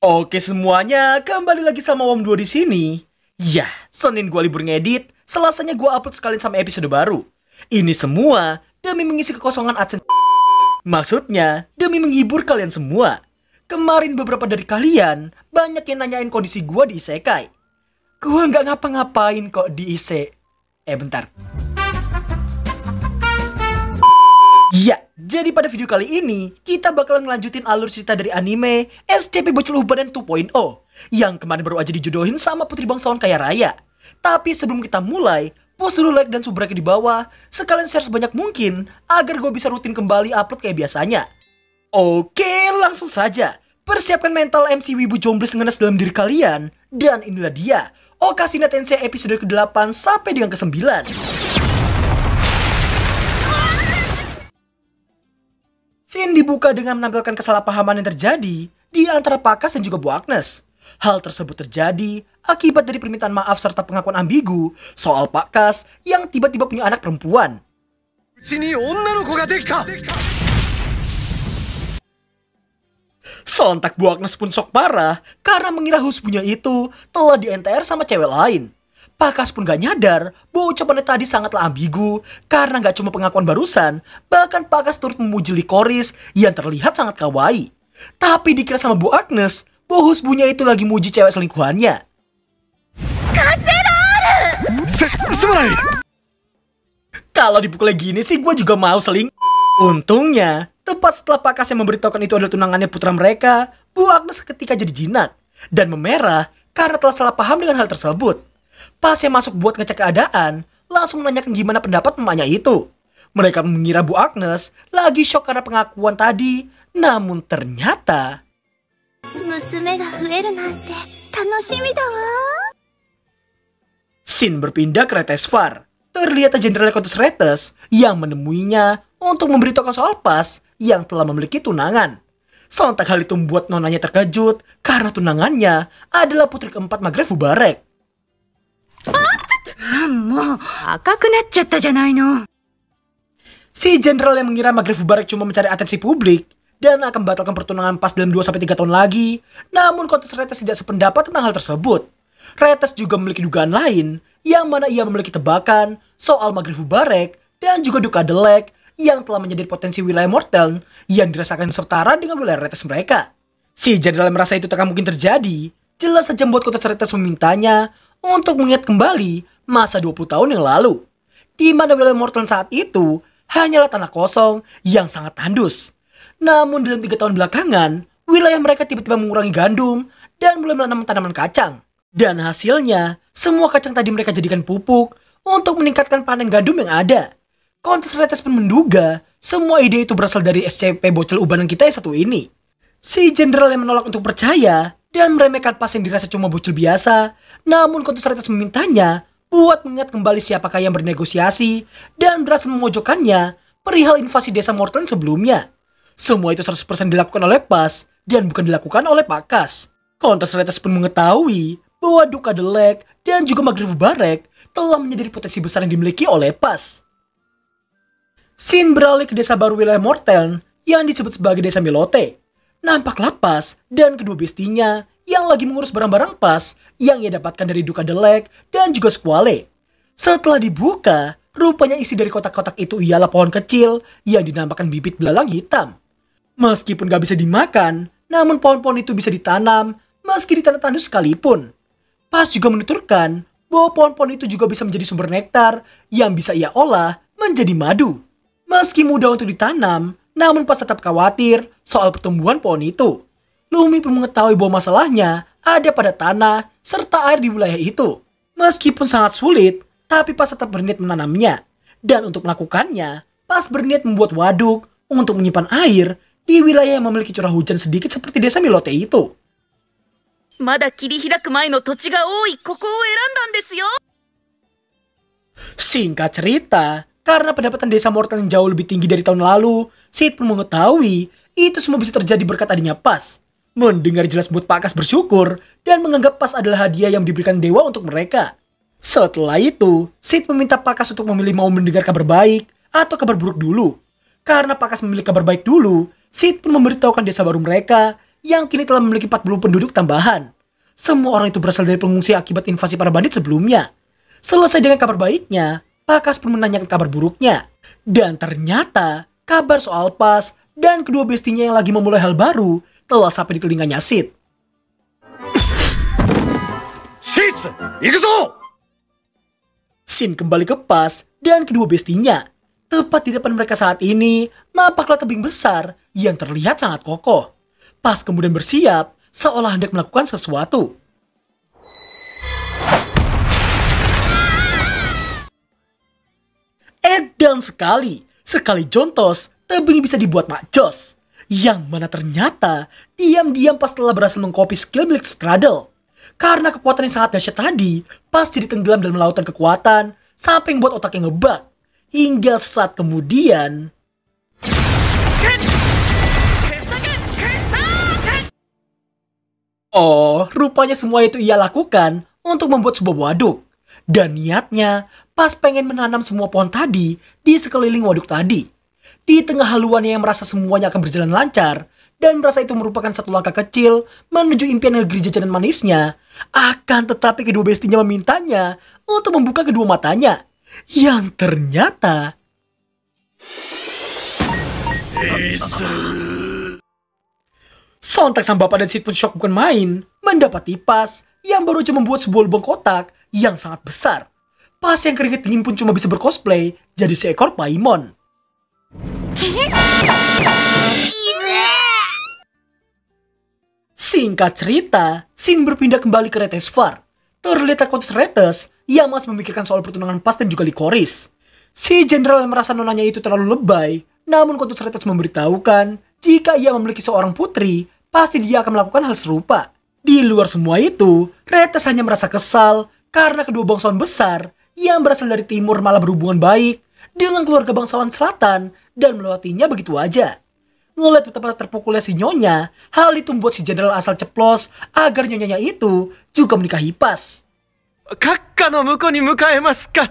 Oke semuanya, kembali lagi sama Wom 2 di sini. Yah, Senin gua libur ngedit, Selasanya gua upload sekalian sama episode baru. Ini semua demi mengisi kekosongan AdSense. Maksudnya, demi menghibur kalian semua. Kemarin beberapa dari kalian banyak yang nanyain kondisi gua di isekai. Gua nggak ngapa-ngapain kok di bentar. Ya, jadi pada video kali ini, kita bakalan ngelanjutin alur cerita dari anime SCP Bocil Ubanan 2.0 yang kemarin baru aja dijodohin sama putri bangsawan kaya raya. Tapi sebelum kita mulai, post dulu like dan subscribe di bawah, sekalian share sebanyak mungkin agar gue bisa rutin kembali upload kayak biasanya. Oke, langsung saja. Persiapkan mental MC Wibu Jomblis ngenes dalam diri kalian. Dan inilah dia, Okashina Tensei episode ke-8 sampai dengan ke-9. Scene dibuka dengan menampilkan kesalahpahaman yang terjadi di antara Pakas dan juga Bu Agnes. Hal tersebut terjadi akibat dari permintaan maaf serta pengakuan ambigu soal Pakas yang tiba-tiba punya anak perempuan. Sontak Bu Agnes pun shock parah karena mengira husbunya itu telah di-NTR sama cewek lain. Pakas pun gak nyadar bahwa ucapannya tadi sangatlah ambigu karena gak cuma pengakuan barusan, bahkan Pakas turut memuji Licorice yang terlihat sangat kawaii. Tapi dikira sama Bu Agnes bahwa husbunya itu lagi muji cewek selingkuhannya. Kalau dipukulnya gini sih gue juga mau seling. Untungnya, tepat setelah Pakas yang memberitahukan itu adalah tunangannya putra mereka, Bu Agnes ketika jadi jinak dan memerah karena telah salah paham dengan hal tersebut. Pas yang masuk buat ngecek keadaan, langsung menanyakan gimana pendapat emaknya itu. Mereka mengira Bu Agnes lagi shock karena pengakuan tadi, namun ternyata scene berpindah ke Retesvar. Terlihat Jenderal Countess Retes yang menemuinya untuk memberitahukan soal Pas yang telah memiliki tunangan. Sontak hal itu membuat nonanya terkejut karena tunangannya adalah putri keempat Magreth Fubarek. Si jenderal yang mengira Magreth Fubarek cuma mencari atensi publik dan akan membatalkan pertunangan Pas dalam 2-3 tahun lagi. Namun Countess Retes tidak sependapat tentang hal tersebut. Retes juga memiliki dugaan lain yang mana ia memiliki tebakan soal Magreth Fubarek dan juga Duka Delek yang telah menjadi potensi wilayah Mortel yang dirasakan setara dengan wilayah Retes mereka. Si jenderal merasa itu tak mungkin terjadi. Jelas saja membuat Countess Retes memintanya untuk mengingat kembali masa 20 tahun yang lalu, di mana wilayah Mortel saat itu hanyalah tanah kosong yang sangat tandus. Namun dalam 3 tahun belakangan, wilayah mereka tiba-tiba mengurangi gandum dan mulai menanam tanaman kacang. Dan hasilnya, semua kacang tadi mereka jadikan pupuk untuk meningkatkan panen gandum yang ada. Countess Retes pun menduga semua ide itu berasal dari SCP Bocil Ubanan kita yang satu ini. Si jenderal yang menolak untuk percaya dan meremehkan Pas yang dirasa cuma bocil biasa, namun Countess Retes memintanya buat mengingat kembali siapakah yang bernegosiasi dan berhasil memojokkannya perihal invasi desa Mortland sebelumnya. Semua itu 100% dilakukan oleh Pas dan bukan dilakukan oleh Pakas. Countess Retes pun mengetahui bahwa Duka Delek dan juga Magreth Fubarek telah menjadi potensi besar yang dimiliki oleh Pas. Scene beralih ke desa baru wilayah Mortel yang disebut sebagai desa Milote. Nampaklah Pas dan kedua bestinya yang lagi mengurus barang-barang Pas yang ia dapatkan dari Duka Delek dan juga Squale. Setelah dibuka, rupanya isi dari kotak-kotak itu ialah pohon kecil yang dinamakan bibit belalang hitam. Meskipun gak bisa dimakan, namun pohon-pohon itu bisa ditanam meski di tanah tandus sekalipun. Pas juga menuturkan bahwa pohon-pohon itu juga bisa menjadi sumber nektar yang bisa ia olah menjadi madu. Meski mudah untuk ditanam, namun Pas tetap khawatir soal pertumbuhan pohon itu. Lumi pun mengetahui bahwa masalahnya ada pada tanah serta air di wilayah itu. Meskipun sangat sulit, tapi Pas tetap berniat menanamnya. Dan untuk melakukannya, Pas berniat membuat waduk untuk menyimpan air di wilayah yang memiliki curah hujan sedikit seperti desa Milote itu. Singkat cerita, karena pendapatan desa Mortel yang jauh lebih tinggi dari tahun lalu, Sid pun mengetahui itu semua bisa terjadi berkat adanya Pas. Mendengar jelas buat Pakas bersyukur dan menganggap Pas adalah hadiah yang diberikan dewa untuk mereka. Setelah itu, Sid meminta Pakas untuk memilih mau mendengar kabar baik atau kabar buruk dulu. Karena Pakas memilih kabar baik dulu, Sid pun memberitahukan desa baru mereka yang kini telah memiliki 40 penduduk tambahan. Semua orang itu berasal dari pengungsi akibat invasi para bandit sebelumnya. Selesai dengan kabar baiknya, Pakas pun menanyakan kabar buruknya. Dan ternyata, kabar soal Pas dan kedua bestinya yang lagi memulai hal baru telah sampai di telinganya Sid. Shitsu, ikuzo! Shin kembali ke Pas dan kedua bestinya. Tepat di depan mereka saat ini, nampaklah tebing besar yang terlihat sangat kokoh. Pas kemudian bersiap, seolah hendak melakukan sesuatu. Edan sekali jontos, tebing bisa dibuat Mak Jos. Yang mana ternyata, diam-diam Pas telah berhasil mengcopy skill milik Straddle. Karena kekuatan yang sangat dahsyat tadi, Pas jadi tenggelam dalam lautan kekuatan, sampai membuat otaknya ngebug. Hingga sesaat kemudian... Oh, rupanya semua itu ia lakukan untuk membuat sebuah waduk. Dan niatnya, Pas pengen menanam semua pohon tadi di sekeliling waduk tadi. Di tengah haluannya yang merasa semuanya akan berjalan lancar, dan merasa itu merupakan satu langkah kecil menuju impian negeri jajanan manisnya, akan tetapi kedua bestinya memintanya untuk membuka kedua matanya. Yang ternyata... Sontak sang bapak dan Sid pun shock bukan main, mendapati Pas yang baru aja membuat sebuah lubang kotak yang sangat besar. Pas yang keringet dingin pun cuma bisa bercosplay jadi seekor Paimon. Singkat cerita, Shin berpindah kembali ke Retesvar. Terlihat kontes Retes yang masih memikirkan soal pertunangan Pas dan juga Licorice. Si jenderal yang merasa nonanya itu terlalu lebay, namun kontes Retes memberitahukan jika ia memiliki seorang putri, pasti dia akan melakukan hal serupa. Di luar semua itu, Retes hanya merasa kesal karena kedua bangsawan besar yang berasal dari timur malah berhubungan baik dengan keluarga bangsawan selatan dan melewatinya begitu aja. Ngeliat betapa terpukulnya si Nyonya, hal itu membuat si jenderal asal ceplos agar Nyonyanya itu juga menikahi Pas. Kakak no muko ni mukaemasu ka?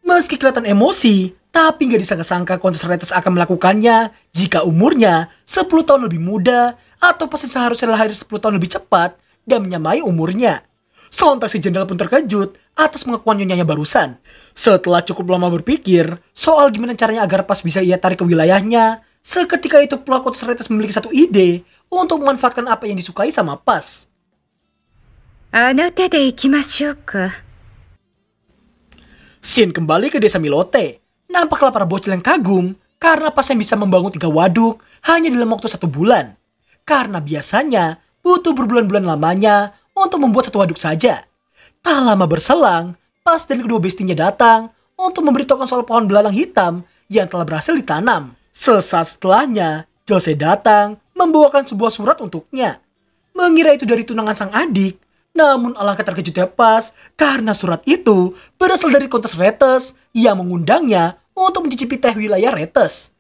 Meski kelihatan emosi, tapi gak disangka-sangka kontes Retes akan melakukannya jika umurnya 10 tahun lebih muda atau Pas yang seharusnya lahir 10 tahun lebih cepat dan menyamai umurnya. Sontak si jenderal pun terkejut atas pengakuan Nyonyanya barusan. Setelah cukup lama berpikir soal gimana caranya agar Pas bisa ia tarik ke wilayahnya, seketika itu pelaku kontes Retes memiliki satu ide untuk memanfaatkan apa yang disukai sama Pas. Shin kembali ke desa Milote. Nampaklah para bocil yang kagum karena Pas yang bisa membangun 3 waduk hanya dalam waktu 1 bulan. Karena biasanya butuh berbulan-bulan lamanya untuk membuat 1 waduk saja. Tak lama berselang, Pas dan kedua bestinya datang untuk memberitahukan soal pohon belalang hitam yang telah berhasil ditanam. Sesaat setelahnya, Jose datang membawakan sebuah surat untuknya. Mengira itu dari tunangan sang adik, namun alangkah terkejutnya Pas karena surat itu berasal dari kontes Retes yang mengundangnya untuk mencicipi teh wilayah Retes.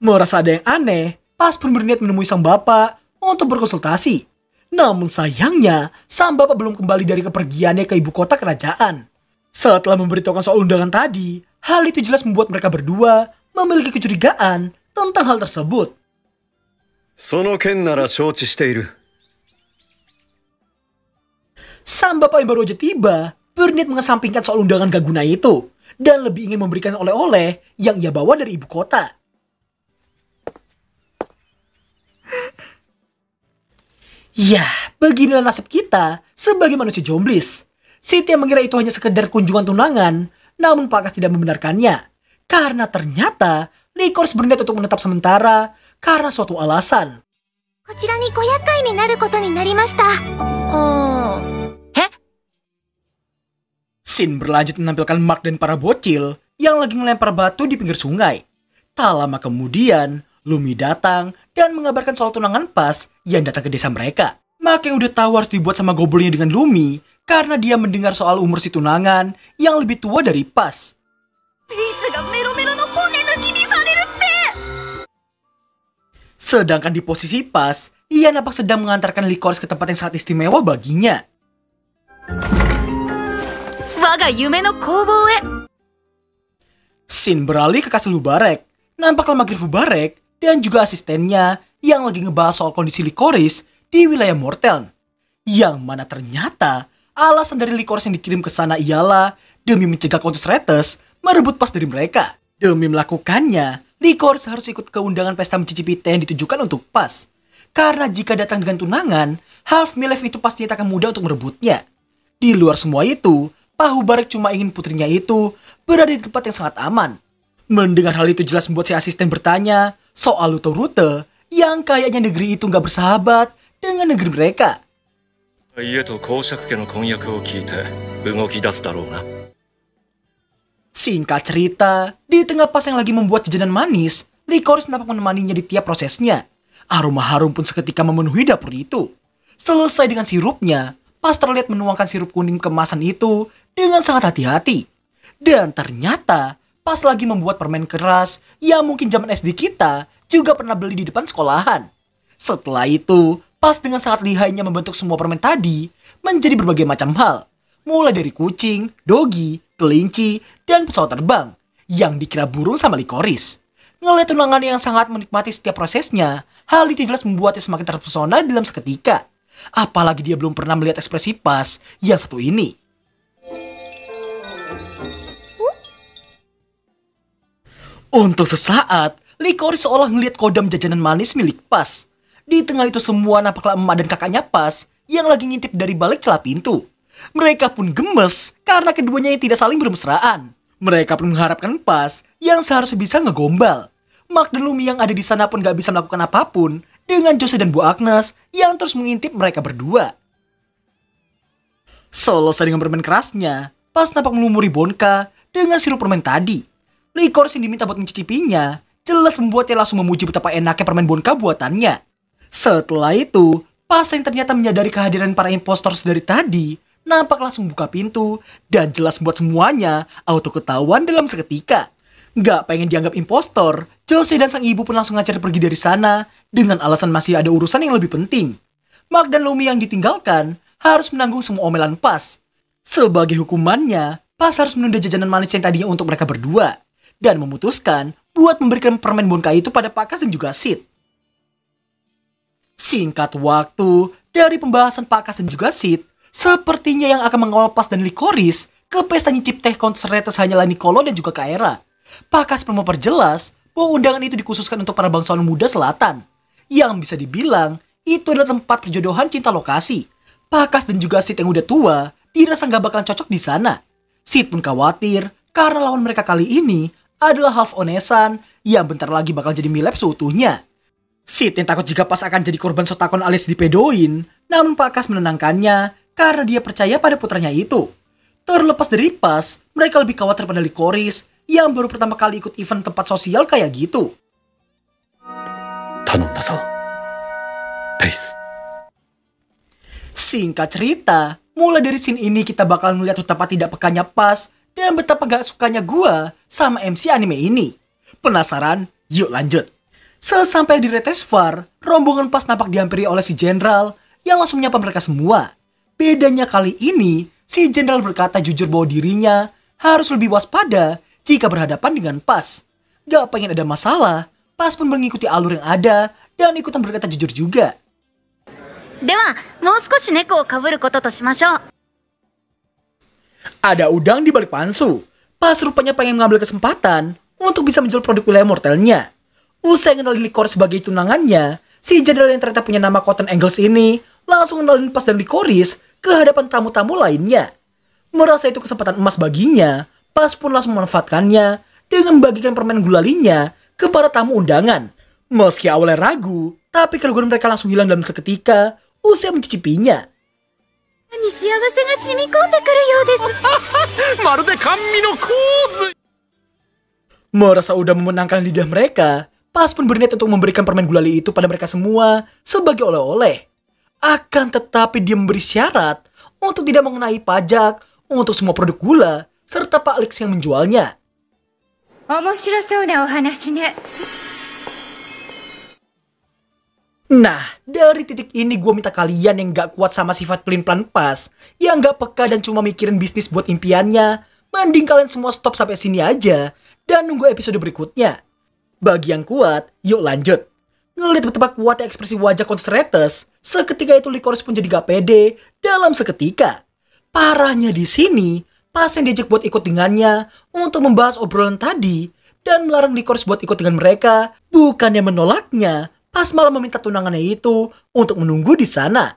Merasa ada yang aneh, Pas pun berniat menemui sang bapak untuk berkonsultasi. Namun sayangnya, sang bapak belum kembali dari kepergiannya ke ibu kota kerajaan. Setelah memberitahukan soal undangan tadi, hal itu jelas membuat mereka berdua memiliki kecurigaan tentang hal tersebut. Sang bapak yang baru aja tiba berniat mengesampingkan soal undangan gak guna itu dan lebih ingin memberikan oleh-oleh yang ia bawa dari ibu kota. Yah, beginilah nasib kita sebagai manusia jomblis. Siti yang mengira itu hanya sekedar kunjungan tunangan, namun Pakas tidak membenarkannya. Karena ternyata Licorice berniat untuk menetap sementara karena suatu alasan. Shin berlanjut menampilkan Mark dan para bocil yang lagi ngelempar batu di pinggir sungai. Tak lama kemudian, Lumi datang dan mengabarkan soal tunangan Pas yang datang ke desa mereka. Mark yang udah tahu harus dibuat sama goblinnya dengan Lumi karena dia mendengar soal umur si tunangan yang lebih tua dari Pas. Sedangkan di posisi Pas, ia nampak sedang mengantarkan Licorice ke tempat yang sangat istimewa baginya. Shin beralih ke kastil Lubarek. Nampaklah Magrif Lubarek dan juga asistennya yang lagi ngebahas soal kondisi Licorice di wilayah Mortel. Yang mana ternyata alasan dari Licorice yang dikirim ke sana ialah demi mencegah Countess Retes merebut pas dari mereka. Demi melakukannya, Licorice harus ikut ke undangan pesta mencicipi teh yang ditujukan untuk pas. Karena jika datang dengan tunangan, Half Milef itu pastinya akan mudah untuk merebutnya. Di luar semua itu, Pak Hubarek cuma ingin putrinya itu berada di tempat yang sangat aman. Mendengar hal itu jelas membuat si asisten bertanya soal rute-rute yang kayaknya negeri itu nggak bersahabat dengan negeri mereka. 家と公爵家の婚約を聞いて動き出すだろうな。 Singkat cerita, di tengah pas yang lagi membuat jajanan manis, Licorice nampak menemaninya di tiap prosesnya. Aroma harum pun seketika memenuhi dapur itu. Selesai dengan sirupnya, pas terlihat menuangkan sirup kuning kemasan itu dengan sangat hati-hati. Dan ternyata, pas lagi membuat permen keras yang mungkin zaman SD kita juga pernah beli di depan sekolahan. Setelah itu, pas dengan sangat lihainya membentuk semua permen tadi menjadi berbagai macam hal. Mulai dari kucing, dogi, kelinci, dan pesawat terbang yang dikira burung sama Licorice. Ngeliat tunangan yang sangat menikmati setiap prosesnya, hal itu jelas membuatnya semakin terpesona dalam seketika. Apalagi dia belum pernah melihat ekspresi pas yang satu ini. Untuk sesaat, Licorice seolah ngeliat kodam jajanan manis milik Pas. Di tengah itu semua nampaklah emak dan kakaknya Pas yang lagi ngintip dari balik celah pintu. Mereka pun gemes karena keduanya yang tidak saling bermesraan. Mereka pun mengharapkan Pas yang seharusnya bisa ngegombal. Mark dan Lumi yang ada di sana pun gak bisa melakukan apapun dengan Jose dan Bu Agnes yang terus mengintip mereka berdua. Selesai dengan permen kerasnya, Pas nampak melumuri Bonka dengan sirup permen tadi. Licorice yang diminta buat mencicipinya jelas membuatnya langsung memuji betapa enaknya permen Bonka buatannya. Setelah itu, Pas yang ternyata menyadari kehadiran para impostor dari tadi, nampak langsung buka pintu dan jelas membuat semuanya auto ketahuan dalam seketika. Gak pengen dianggap impostor, Jose dan sang ibu pun langsung ngajar pergi dari sana dengan alasan masih ada urusan yang lebih penting. Mark dan Lumi yang ditinggalkan harus menanggung semua omelan Pas. Sebagai hukumannya, Pas harus menunda jajanan manis yang tadinya untuk mereka berdua dan memutuskan buat memberikan permen Bonka itu pada Pakas dan juga Sid. Singkat waktu, dari pembahasan Pakas dan juga Sid, sepertinya yang akan mengawal Pas dan Licorice ke pesta nyicip teh Countess Retes hanyalah Nicolo dan juga Kaera. Pakas pun memperjelas bahwa undangan itu dikhususkan untuk para bangsawan muda selatan, yang bisa dibilang itu adalah tempat perjodohan cinta lokasi. Pakas dan juga Sid yang udah tua dirasa gak bakalan cocok di sana. Sid pun khawatir karena lawan mereka kali ini adalah Half Onesan yang bentar lagi bakal jadi Milef seutuhnya. Sid yang takut jika Pas akan jadi korban sotakon alias dipedoin, namun Pakas menenangkannya karena dia percaya pada putranya itu. Terlepas dari Pas, mereka lebih khawatir pada Licorice yang baru pertama kali ikut event tempat sosial kayak gitu. 頼んだぞ。ペイス。 Singkat cerita, mulai dari scene ini kita bakal melihat betapa tidak pekanya Pas dan betapa gak sukanya gua sama MC anime ini. Penasaran? Yuk lanjut. Sesampai di Retesvar, rombongan Pas nampak dihampiri oleh si Jenderal yang langsung menyapa mereka semua. Bedanya kali ini, si Jenderal berkata jujur bahwa dirinya harus lebih waspada jika berhadapan dengan Pas. Gak pengen ada masalah, Pas pun mengikuti alur yang ada dan ikutan berkata jujur juga. では、もう少し猫をかぶることとしましょう。 Ada udang di balik pansu. Pas rupanya pengen mengambil kesempatan untuk bisa menjual produk wilayah Mortelnya. Usai ngenalin Licorice sebagai tunangannya, si Jenderal yang ternyata punya nama Cotton Angles ini langsung ngenalin Pas dan Licorice ke hadapan tamu-tamu lainnya. Merasa itu kesempatan emas baginya, Pas pun langsung memanfaatkannya dengan membagikan permen gulalinya kepada tamu undangan. Meski awalnya ragu, tapi keraguan mereka langsung hilang dalam seketika usai mencicipinya. に幸せが染み込んでくるようです。まるで甘味の洪水。 Merasa udah memenangkan lidah mereka, Pas pun berniat untuk memberikan permen gulali itu pada mereka semua sebagai oleh-oleh. Akan tetapi dia memberi syarat untuk tidak mengenai pajak untuk semua produk gula serta Pak Lix yang menjualnya. 面白そうなお話ね。 Nah, dari titik ini gue minta kalian yang gak kuat sama sifat pelin-pelan Pas, yang gak peka dan cuma mikirin bisnis buat impiannya, mending kalian semua stop sampai sini aja dan nunggu episode berikutnya. Bagi yang kuat, yuk lanjut. Ngelihat betapa kuatnya ekspresi wajah Constratus, seketika itu Licorice pun jadi gak pede dalam seketika. Parahnya di sini, pasien diajak buat ikut dengannya untuk membahas obrolan tadi dan melarang Licorice buat ikut dengan mereka, bukannya menolaknya, pas malah meminta tunangannya itu untuk menunggu di sana.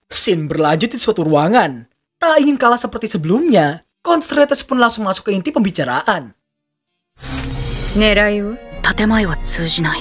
Scene berlanjut di suatu ruangan. Tak ingin kalah seperti sebelumnya, Constratus pun langsung masuk ke inti pembicaraan. 狙いを建前は通じない。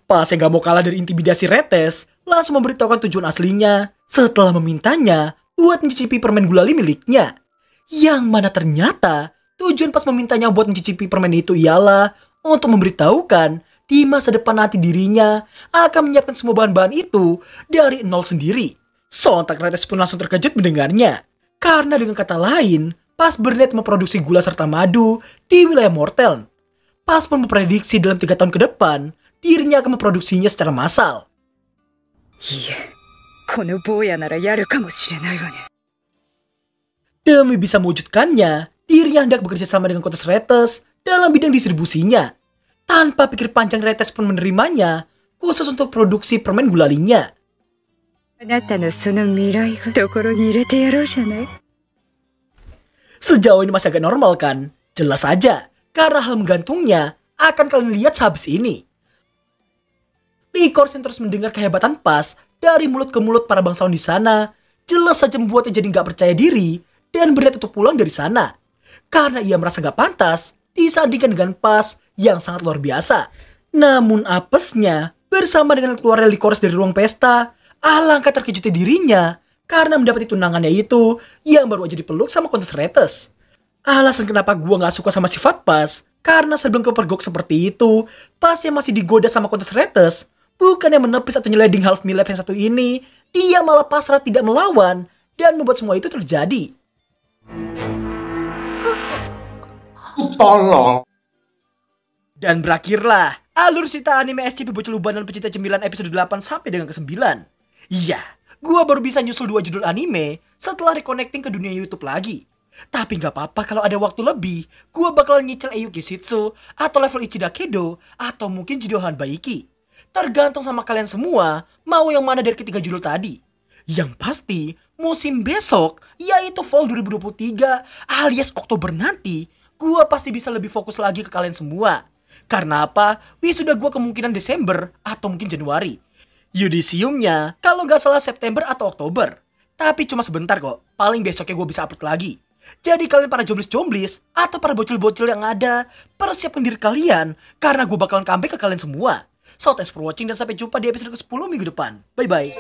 Pas yang gak mau kalah dari intimidasi Retes, langsung memberitahukan tujuan aslinya setelah memintanya buat mencicipi permen gulali miliknya. Yang mana ternyata tujuan pas memintanya buat mencicipi permen itu ialah untuk memberitahukan di masa depan nanti dirinya akan menyiapkan semua bahan-bahan itu dari nol sendiri. Sontak Retes pun langsung terkejut mendengarnya. Karena dengan kata lain, pas Burnett memproduksi gula serta madu di wilayah Mortel. Pas pun memprediksi dalam 3 tahun ke depan, dirinya akan memproduksinya secara massal. いえ、この坊やならやるかもしれないわね。 Demi bisa mewujudkannya, dirinya hendak bekerja sama dengan Cotes Retes dalam bidang distribusinya. Tanpa pikir panjang, Retes pun menerimanya, khusus untuk produksi permen gulalinya. あなたのその未来を懐に入れてやろうじゃない。 Sejauh ini masih agak normal kan? Jelas saja, karena hal menggantungnya akan kalian lihat sehabis ini. Licorice yang terus mendengar kehebatan Pas dari mulut ke mulut para bangsawan di sana, jelas saja membuatnya jadi nggak percaya diri dan berniat untuk pulang dari sana. Karena ia merasa nggak pantas disandingkan dengan Pas yang sangat luar biasa. Namun apesnya, bersama dengan keluarnya Licorice dari ruang pesta, alangkah terkejutnya dirinya karena mendapati tunangannya itu yang baru aja dipeluk sama Countess Retes. Alasan kenapa gua gak suka sama sifat Pas, karena sebelum kepergok seperti itu, Pas yang masih digoda sama Countess Retes, bukan yang menepis atau nyeliding half milef yang satu ini, dia malah pasrah tidak melawan dan membuat semua itu terjadi. Tolong. Dan berakhirlah alur cerita anime SCP Bocil Uban dan Pecinta Cemilan episode 8 sampai dengan ke-9. Iya, gua baru bisa nyusul 2 judul anime setelah reconnecting ke dunia YouTube lagi. Tapi gak apa-apa kalau ada waktu lebih, gua bakal nyicil Eiyuki Shitsu, atau level Ichida Kedo, atau mungkin Jidohan Baiki. Tergantung sama kalian semua, mau yang mana dari ketiga judul tadi. Yang pasti, musim besok, yaitu Fall 2023 alias Oktober nanti, gua pasti bisa lebih fokus lagi ke kalian semua. Karena apa? Wisuda gua kemungkinan Desember atau mungkin Januari. Yudisiumnya kalau nggak salah September atau Oktober. Tapi cuma sebentar kok, paling besoknya gue bisa upload lagi. Jadi kalian para jomblis-jomblis atau para bocil-bocil yang ada, persiapkan diri kalian karena gue bakalan comeback ke kalian semua. So thanks for watching dan sampai jumpa di episode ke-10 minggu depan. Bye bye.